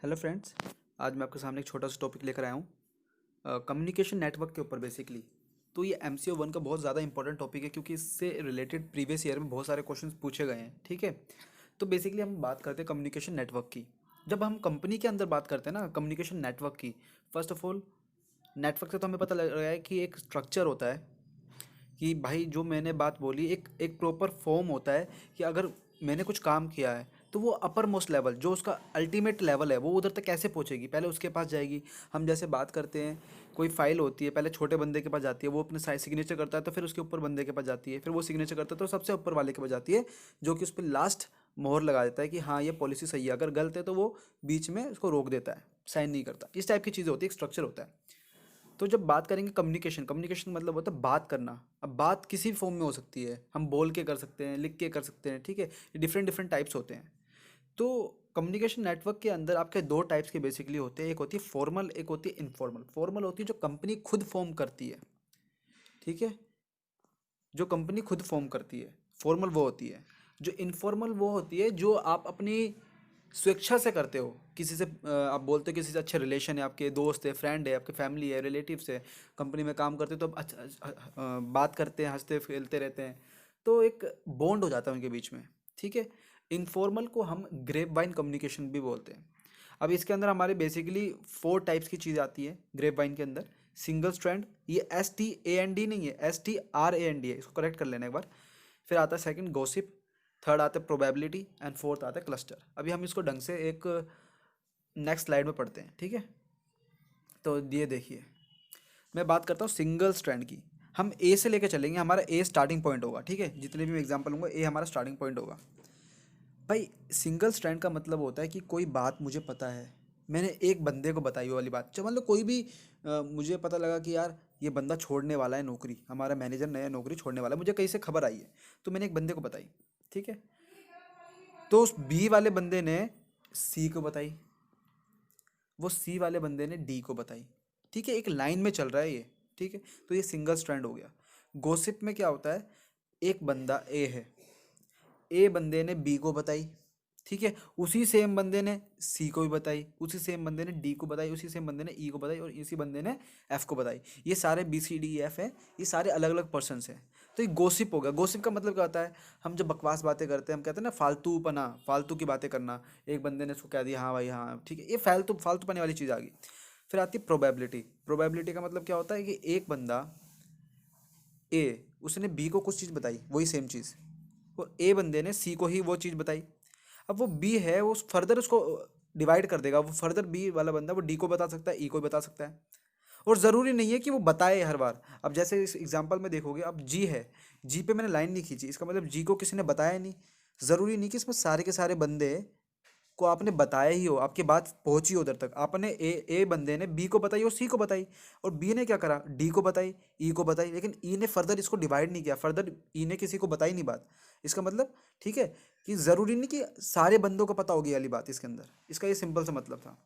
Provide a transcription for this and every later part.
Hello friends. आज मैं आपके सामने एक छोटा सा टॉपिक लेकर आया हूँ कम्युनिकेशन नेटवर्क के ऊपर बेसिकली। तो ये MCO 1 का बहुत ज़्यादा इंपॉर्टेंट टॉपिक है क्योंकि इससे रिलेटेड प्रीवियस ईयर में बहुत सारे क्वेश्चंस पूछे गए हैं। ठीक है, तो बेसिकली हम बात करते हैं कम्युनिकेशन नेटवर्क की। जब हम कंपनी के अंदर बात करते हैं ना कम्युनिकेशन नेटवर्क की, फर्स्ट ऑफ ऑल नेटवर्क से तो हमें पता लग रहा है कि एक स्ट्रक्चर होता है कि भाई जो मैंने बात बोली एक एक प्रॉपर फॉर्म होता है कि अगर मैंने कुछ काम किया है तो वो अपर मोस्ट लेवल जो उसका अल्टीमेट लेवल है वो उधर तक कैसे पहुंचेगी, पहले उसके पास जाएगी। हम जैसे बात करते हैं कोई फाइल होती है, पहले छोटे बंदे के पास जाती है, वो अपने साइज सिग्नेचर करता है तो फिर उसके ऊपर बंदे के पास जाती है, फिर वो सिग्नेचर करता है तो सबसे ऊपर वाले के पास जाती है जो कि उस पर लास्ट मोहर लगा देता है कि हाँ ये पॉलिसी सही है। अगर गलत है तो वो बीच में उसको रोक देता है, साइन नहीं करता। इस टाइप की चीज़ें होती है, एक स्ट्रक्चर होता है। तो जब बात करेंगे कम्युनिकेशन, कम्युनिकेशन मतलब होता है बात करना। अब बात किसी भी फॉर्म में हो सकती है, हम बोल के कर सकते हैं, लिख के कर सकते हैं। ठीक है, डिफरेंट डिफरेंट टाइप्स होते हैं। तो कम्युनिकेशन नेटवर्क के अंदर आपके दो टाइप्स के बेसिकली होते हैं, एक होती है फॉर्मल, एक होती है इनफॉर्मल। फॉर्मल होती है जो कंपनी खुद फॉर्म करती है। ठीक है, जो कंपनी खुद फॉर्म करती है, फॉर्मल वो होती है। जो इनफॉर्मल वो होती है जो आप अपनी स्वेच्छा से करते हो, किसी से आप बोलते हो किसी से अच्छे रिलेशन है, आपके दोस्त है, फ्रेंड है, आपकी फैमिली है, रिलेटिव्स है, कंपनी में काम करते हो तो आप बात करते हैं, हंसते खेलते रहते हैं, तो एक बॉन्ड हो जाता है उनके बीच में। ठीक है, इनफॉर्मल को हम ग्रेप वाइन कम्युनिकेशन भी बोलते हैं। अब इसके अंदर हमारे बेसिकली 4 टाइप्स की चीज़ आती है ग्रेप वाइन के अंदर। सिंगल स्ट्रैंड, ये STAND नहीं है, STRAND है, इसको करेक्ट कर लेना एक बार। फिर आता है सेकंड गॉसिप, थर्ड आता है प्रोबेबिलिटी एंड फोर्थ आता है क्लस्टर। अभी हम इसको ढंग से एक नेक्स्ट स्लाइड में पढ़ते हैं। ठीक है, तो ये देखिए, मैं बात करता हूँ सिंगल स्ट्रैंड की। हम ए से लेके चलेंगे, हमारा ए स्टार्टिंग पॉइंट होगा। ठीक है, जितने भी मैं एग्जांपल लूँगा ए हमारा स्टार्टिंग पॉइंट होगा। भाई सिंगल स्ट्रैंड का मतलब होता है कि कोई बात मुझे पता है, मैंने एक बंदे को बताई वो वाली बात। जो मतलब कोई भी मुझे पता लगा कि यार ये बंदा छोड़ने वाला है नौकरी, हमारा मैनेजर नया नौकरी छोड़ने वाला है, मुझे कहीं से खबर आई है, तो मैंने एक बंदे को बताई। ठीक है, तो उस बी वाले बंदे ने सी को बताई, वो सी वाले बंदे ने डी को बताई। ठीक है, एक लाइन में चल रहा है ये। ठीक है, तो ये सिंगल स्ट्रैंड हो गया। गॉसिप में क्या होता है, एक बंदा ए है, ए बंदे ने बी को बताई। ठीक है, उसी सेम बंदे ने सी को भी बताई, उसी सेम बंदे ने डी को बताई, उसी सेम बंदे ने ई को बताई और इसी बंदे ने एफ को बताई। ये सारे BCDEF हैं, ये सारे अलग अलग पर्सनस हैं। तो ये गोसिप हो गया। गोसिप का मतलब क्या होता है, हम जब बकवास बातें करते हैं, हम कहते हैं ना फालतू पना, फालतू की बातें करना। एक बंदे ने उसको कह दिया हाँ भाई हाँ ठीक है, ये फालतू फालतू पने वाली चीज़ आ गई। फिर आती है प्रोबेबिलिटी। प्रोबेबिलिटी का मतलब क्या होता है कि एक बंदा ए, उसने बी को कुछ चीज़ बताई, वही सेम चीज़, और ए बंदे ने सी को ही वो चीज़ बताई। अब वो बी है, वो फर्दर उसको डिवाइड कर देगा, वो फर्दर बी वाला बंदा वो डी को बता सकता है, ई को भी बता सकता है। और ज़रूरी नहीं है कि वो बताए हर बार। अब जैसे इस एग्जांपल में देखोगे, अब जी है, जी पे मैंने लाइन नहीं खींची, इसका मतलब जी को किसी ने बताया नहीं। ज़रूरी नहीं कि इसमें सारे के सारे बंदे को आपने बताया ही हो, आपकी बात पहुंची हो उधर तक। आपने ए बंदे ने बी को बताई और सी को बताई, और बी ने क्या करा, डी को बताई, ई को बताई, लेकिन ई ने फर्दर इसको डिवाइड नहीं किया, फर्दर ई ने किसी को बताई नहीं बात। इसका मतलब ठीक है कि ज़रूरी नहीं कि सारे बंदों को पता होगी वाली बात इसके अंदर। इसका ये सिंपल सा मतलब था।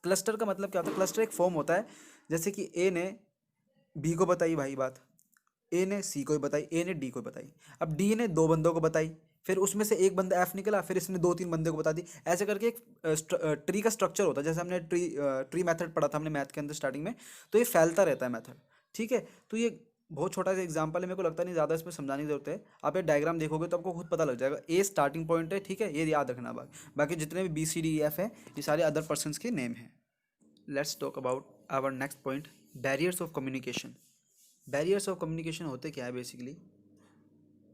क्लस्टर का मतलब क्या होता है, क्लस्टर एक फॉर्म होता है, जैसे कि ए ने बी को बताई भाई बात, ए ने सी को भी बताई, ए ने डी को बताई, अब डी ने दो बंदों को बताई, फिर उसमें से एक बंदा एफ निकला, फिर इसने दो तीन बंदे को बता दी। ऐसे करके एक ट्री का स्ट्रक्चर होता है, जैसे हमने ट्री मेथड पढ़ा था हमने मैथ के अंदर स्टार्टिंग में। तो ये फैलता रहता है मेथड। ठीक है, तो ये बहुत छोटा सा एग्जाम्पल है, मेरे को लगता नहीं ज़्यादा इसमें समझाने की जरूरत है। आप ये डायग्राम देखोगे तो आपको खुद पता लग जाएगा। ए स्टार्टिंग पॉइंट है, ठीक है, ये याद रखना। बाकी जितने भी BCDEF है ये सारे अदर पर्सन के नेम हैं। Let's talk about our next point, barriers of communication. Barriers of communication होते क्या है बेसिकली,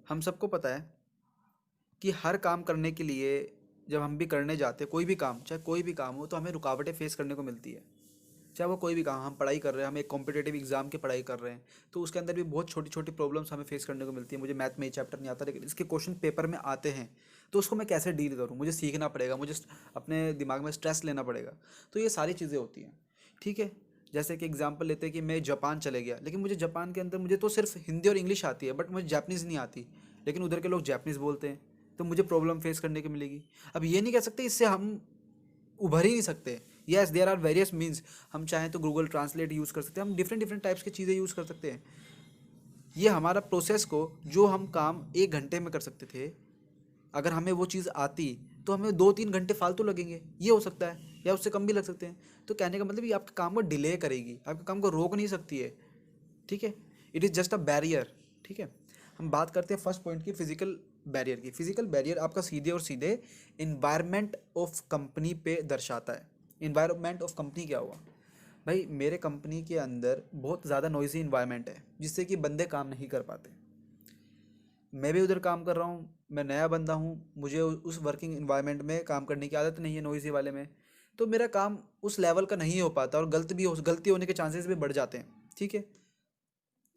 हम सबको पता है कि हर काम करने के लिए जब हम भी करने जाते हैं कोई भी काम, चाहे कोई भी काम हो, तो हमें रुकावटें फेस करने को मिलती है। चाहे वो कोई भी काम, हम पढ़ाई कर रहे हैं, हम एक कॉम्पिटेटिव एग्जाम की पढ़ाई कर रहे हैं, तो उसके अंदर भी बहुत छोटी छोटी प्रॉब्लम्स हमें फेस करने को मिलती है। मुझे मैथ में ये चैप्टर नहीं आता, लेकिन इसके क्वेश्चन पेपर में आते हैं, तो उसको मैं कैसे डील करूँ, मुझे सीखना पड़ेगा, मुझे अपने दिमाग में स्ट्रेस लेना पड़ेगा। तो ये सारी चीज़ें होती हैं। ठीक है, जैसे कि एग्जांपल लेते हैं कि मैं जापान चले गया, लेकिन मुझे जापान के अंदर मुझे तो सिर्फ हिंदी और इंग्लिश आती है, बट मुझे जापनीज़ नहीं आती, लेकिन उधर के लोग जापनीज़ बोलते हैं, तो मुझे प्रॉब्लम फेस करने की मिलेगी। अब ये नहीं कह सकते इससे हम उभर ही नहीं सकते। Yes, there are various means, हम चाहें तो गूगल ट्रांसलेट यूज़ कर सकते हैं, हम डिफरेंट डिफरेंट टाइप्स की चीज़ें यूज़ कर सकते हैं। ये हमारा प्रोसेस को, जो हम काम 1 घंटे में कर सकते थे, अगर हमें वो चीज़ आती तो हमें 2-3 घंटे फालतू लगेंगे, ये हो सकता है। या उससे कम भी लग सकते हैं। तो कहने का मतलब ये आपके काम को डिले करेगी, आपके काम को रोक नहीं सकती है, ठीक है। It is just a barrier, ठीक है। हम बात करते हैं फर्स्ट पॉइंट की, फिजिकल बैरियर की। फिजिकल बैरियर आपका सीधे और सीधे इन्वायरमेंट ऑफ कंपनी पे दर्शाता है। इन्वायरमेंट ऑफ कंपनी क्या हुआ भाई, मेरे कंपनी के अंदर बहुत ज़्यादा नॉइजी इन्वायरमेंट है जिससे कि बंदे काम नहीं कर पाते। मैं भी उधर काम कर रहा हूँ, मैं नया बंदा हूँ, मुझे उस वर्किंग इन्वायरमेंट में काम करने की आदत नहीं है नॉइजी वाले में। तो मेरा काम उस लेवल का नहीं हो पाता और गलती होने के चांसेस भी बढ़ जाते हैं, ठीक है।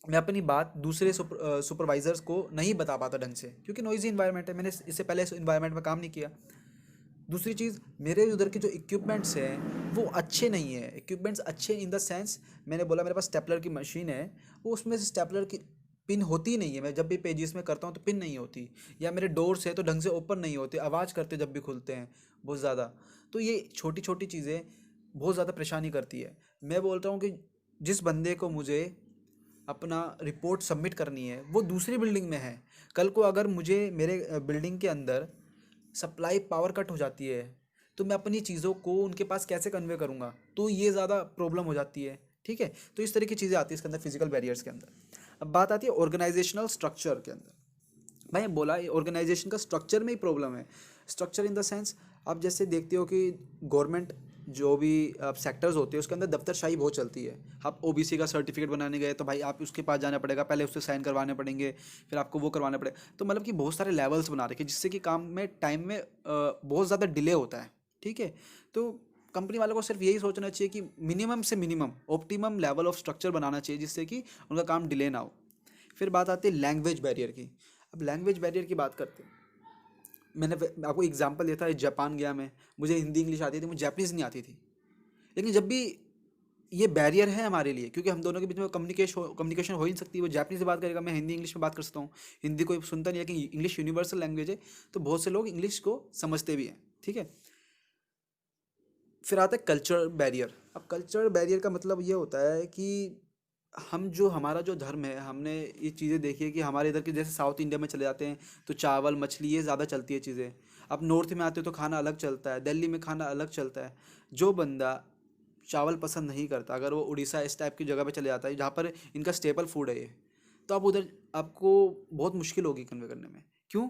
मैं अपनी बात दूसरे सुपरवाइजर्स को नहीं बता पाता ढंग से, क्योंकि नॉइजी इन्वायरमेंट है, मैंने इससे पहले इस इन्वायरमेंट में काम नहीं किया। दूसरी चीज़, मेरे उधर के जो इक्विपमेंट्स हैं वो अच्छे नहीं हैं। इक्विपमेंट्स अच्छे इन द सेंस, मैंने बोला मेरे पास स्टेपलर की मशीन है, वो उसमें से स्टेपलर की पिन होती ही नहीं है। मैं जब भी पेजेस में करता हूँ तो पिन नहीं होती, या मेरे डोर्स है तो ढंग से ओपन नहीं होते, आवाज़ करते जब भी खुलते हैं बहुत ज़्यादा। तो ये छोटी छोटी चीज़ें बहुत ज़्यादा परेशानी करती है। मैं बोल रहा हूँ कि जिस बंदे को मुझे अपना रिपोर्ट सबमिट करनी है वो दूसरी बिल्डिंग में है, कल को अगर मुझे मेरे बिल्डिंग के अंदर सप्लाई पावर कट हो जाती है तो मैं अपनी चीज़ों को उनके पास कैसे कन्वे करूँगा, तो ये ज़्यादा प्रॉब्लम हो जाती है, ठीक है। तो इस तरह की चीज़ें आती है इसके अंदर, फिजिकल बैरियर्स के अंदर। अब बात आती है ऑर्गेनाइजेशनल स्ट्रक्चर के अंदर। भाई बोला ऑर्गेनाइजेशन का स्ट्रक्चर में ही प्रॉब्लम है। स्ट्रक्चर इन द सेंस, आप जैसे देखते हो कि गवर्नमेंट जो भी सेक्टर्स होते हैं उसके अंदर दफ्तरशाही बहुत चलती है। आप ओबीसी का सर्टिफिकेट बनाने गए तो भाई आप उसके पास जाना पड़ेगा, पहले उससे साइन करवाने पड़ेंगे, फिर आपको वो करवाना पड़ेगा। तो मतलब कि बहुत सारे लेवल्स बना रखे जिससे कि काम में टाइम में बहुत ज़्यादा डिले होता है, ठीक है। तो कंपनी वालों को सिर्फ यही सोचना चाहिए कि मिनिमम से minimum optimum level of structure बनाना चाहिए जिससे कि उनका काम डिले ना हो। फिर बात आती है लैंग्वेज बैरियर की। अब लैंग्वेज बैरियर की बात करते हैं, मैंने आपको एग्जांपल दिया था, जापान गया मैं, मुझे हिंदी इंग्लिश आती थी, मुझे जापानीज़ नहीं आती थी। लेकिन जब भी ये बैरियर है हमारे लिए, क्योंकि हम दोनों के बीच में कम्युनिकेशन हो ही नहीं सकती। वो जापानीज़ से बात करेगा, मैं हिंदी इंग्लिश में बात कर सकता हूँ, हिंदी कोई सुनता नहीं है, लेकिन इंग्लिश यूनिवर्सल लैंग्वेज है तो बहुत से लोग इंग्लिश को समझते भी हैं, ठीक है। फिर आता है कल्चर बैरियर। अब कल्चर बैरियर का मतलब ये होता है कि हम जो हमारा जो धर्म है, हमने ये चीज़ें देखी है कि हमारे इधर के जैसे साउथ इंडिया में चले जाते हैं तो चावल मछली ये ज़्यादा चलती है चीज़ें। अब नॉर्थ में आते हो तो खाना अलग चलता है, दिल्ली में खाना अलग चलता है। जो बंदा चावल पसंद नहीं करता, अगर वो उड़ीसा इस टाइप की जगह पे चले जाता है जहाँ पर इनका स्टेपल फूड है ये, तो आप उधर आपको बहुत मुश्किल होगी कन्वे करने में। क्यों?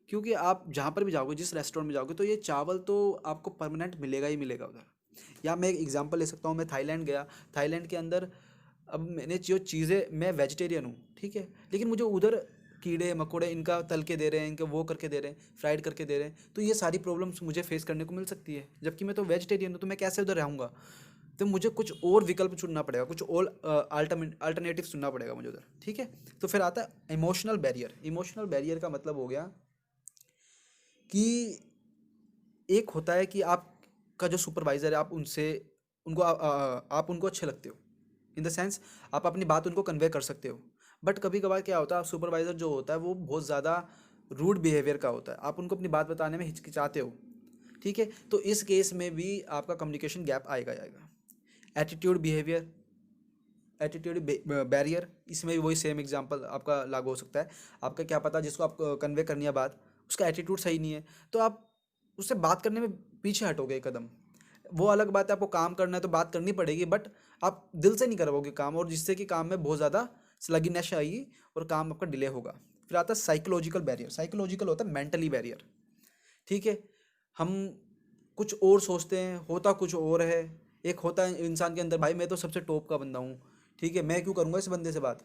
क्योंकि आप जहाँ पर भी जाओगे, जिस रेस्टोरेंट में जाओगे, तो ये चावल तो आपको परमानेंट मिलेगा ही मिलेगा उधर। या मैं एक एग्जांपल ले सकता हूँ, मैं थाईलैंड गया, थाईलैंड के अंदर अब मैंने जो चीज़ें, मैं वेजिटेरियन हूँ, ठीक है, लेकिन मुझे उधर कीड़े मकोड़े इनका तल के दे रहे हैं, इनका वो करके दे रहे हैं, फ्राइड करके दे रहे हैं, तो ये सारी प्रॉब्लम्स मुझे फेस करने को मिल सकती है। जबकि मैं तो वेजिटेरियन हूँ, तो मैं कैसे उधर रहूँगा? तो मुझे कुछ और विकल्प चुनना पड़ेगा, कुछ और अल्टरनेटिव चुनना पड़ेगा मुझे उधर, ठीक है। तो फिर आता है इमोशनल बैरियर। इमोशनल बैरियर का मतलब हो गया कि एक होता है कि आपका जो सुपरवाइज़र है, आप उनसे उनको आप उनको अच्छे लगते हो, इन द सेंस आप अपनी बात उनको कन्वे कर सकते हो। बट कभी कभार क्या होता है, सुपरवाइज़र जो होता है वो बहुत ज़्यादा रूड बिहेवियर का होता है, आप उनको अपनी बात बताने में हिचकिचाते हो, ठीक है। तो इस केस में भी आपका कम्युनिकेशन गैप आएगा आएगा। एटीट्यूड बिहेवियर, एटीट्यूड बैरियर, इसमें भी वही सेम एग्जांपल आपका लागू हो सकता है। आपका क्या पता जिसको आप कन्वे करनी है बात, उसका एटीट्यूड सही नहीं है, तो आप उससे बात करने में पीछे हटोगे एक कदम। वो अलग बात है, आपको काम करना है तो बात करनी पड़ेगी, बट आप दिल से नहीं करवाओगे काम, और जिससे कि काम में बहुत ज़्यादा स्लगिनेस आएगी और काम आपका डिले होगा। फिर आता है साइकोलॉजिकल बैरियर। साइकोलॉजिकल होता है मेंटली बैरियर, ठीक है। हम कुछ और सोचते हैं, होता कुछ और है। एक होता है इंसान के अंदर, भाई मैं तो सबसे टॉप का बंदा हूँ, ठीक है, मैं क्यों करूँगा इस बंदे से बात,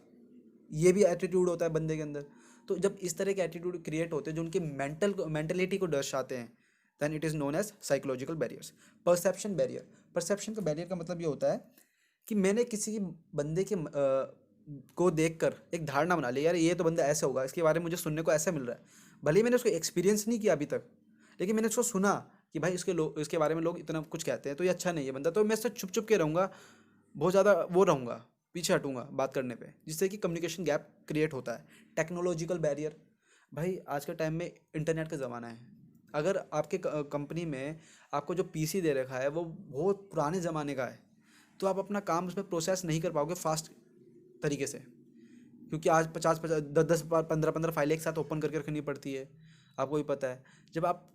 ये भी एटीट्यूड होता है बंदे के अंदर। तो जब इस तरह के एटीट्यूड क्रिएट होते हैं जो उनकी मेंटलिटी को दर्शाते हैं, then it is known as psychological barriers. Perception barrier. Perception का बैरियर का मतलब ये होता है कि मैंने किसी बंदे के को देखकर एक धारणा बना ली, यार ये तो बंदा ऐसा होगा, इसके बारे में मुझे सुनने को ऐसा मिल रहा है। भले ही मैंने उसको एक्सपीरियंस नहीं किया अभी तक, लेकिन मैंने उसको सुना कि भाई इसके बारे में लोग इतना कुछ कहते हैं, तो ये अच्छा नहीं है बंदा, तो मैं इससे चुप चुप के रहूँगा, बहुत ज़्यादा वो रहूँगा, पीछे हटूंगा बात करने पे, जिससे कि कम्युनिकेशन गैप क्रिएट होता है। Technological barrier. भाई आज के टाइम में इंटरनेट का ज़माना है, अगर आपके कंपनी में आपको जो पीसी दे रखा है वो बहुत पुराने ज़माने का है, तो आप अपना काम उसमें प्रोसेस नहीं कर पाओगे फास्ट तरीके से, क्योंकि आज 50-50 10-10 15-15 फाइलें एक साथ ओपन करके रखनी पड़ती है, आपको भी पता है। जब आप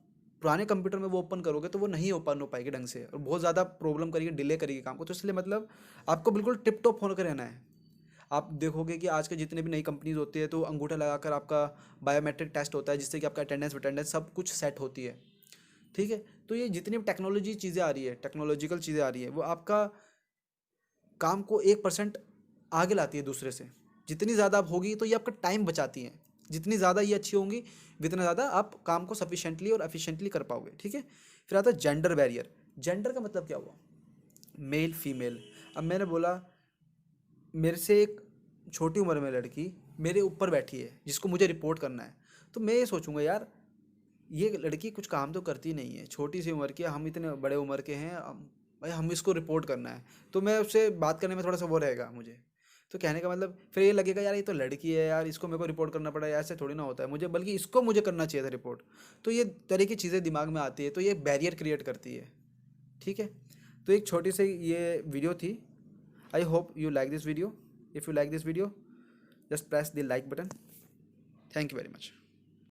पुराने कंप्यूटर में वो ओपन करोगे तो वो नहीं ओपन हो पाएगी ढंग से और बहुत ज़्यादा प्रॉब्लम करेगी, डिले करेगी काम को। तो इसलिए मतलब आपको बिल्कुल टिप टॉप होकर रहना है। आप देखोगे कि आज के जितने भी नई कंपनीज होती है तो अंगूठा लगाकर आपका बायोमेट्रिक टेस्ट होता है, जिससे कि आपका अटेंडेंस अटेंडेंस सब कुछ सेट होती है। ठीक है। तो ये जितनी भी टेक्नोलॉजी चीज़ें आ रही है, टेक्नोलॉजिकल चीज़ें आ रही है, वो आपका काम को 1% आगे लाती है दूसरे से। जितनी ज़्यादा आप होगी तो ये आपका टाइम बचाती है। जितनी ज़्यादा ये अच्छी होंगी, उतना ज़्यादा आप काम को सफिशेंटली और एफिशिएंटली कर पाओगे। ठीक है। फिर आता है जेंडर बैरियर। जेंडर का मतलब क्या हुआ? Male female. अब मैंने बोला मेरे से एक छोटी उम्र में लड़की मेरे ऊपर बैठी है जिसको मुझे रिपोर्ट करना है, तो मैं ये सोचूंगा यार ये लड़की कुछ काम तो करती नहीं है, छोटी सी उम्र की है, हम इतने बड़े उम्र के हैं, भाई हम इसको रिपोर्ट करना है। तो मैं उससे बात करने में थोड़ा सा वो रहेगा मुझे। तो कहने का मतलब फिर ये लगेगा यार ये तो लड़की है यार, इसको मेरे को रिपोर्ट करना पड़ा, यार ऐसे थोड़ी ना होता है मुझे, बल्कि इसको मुझे करना चाहिए था रिपोर्ट। तो ये तरह की चीज़ें दिमाग में आती है, तो ये बैरियर क्रिएट करती है। ठीक है। तो एक छोटी सी ये वीडियो थी। I hope you like this video. If you like this video, just press the like button. Thank you very much.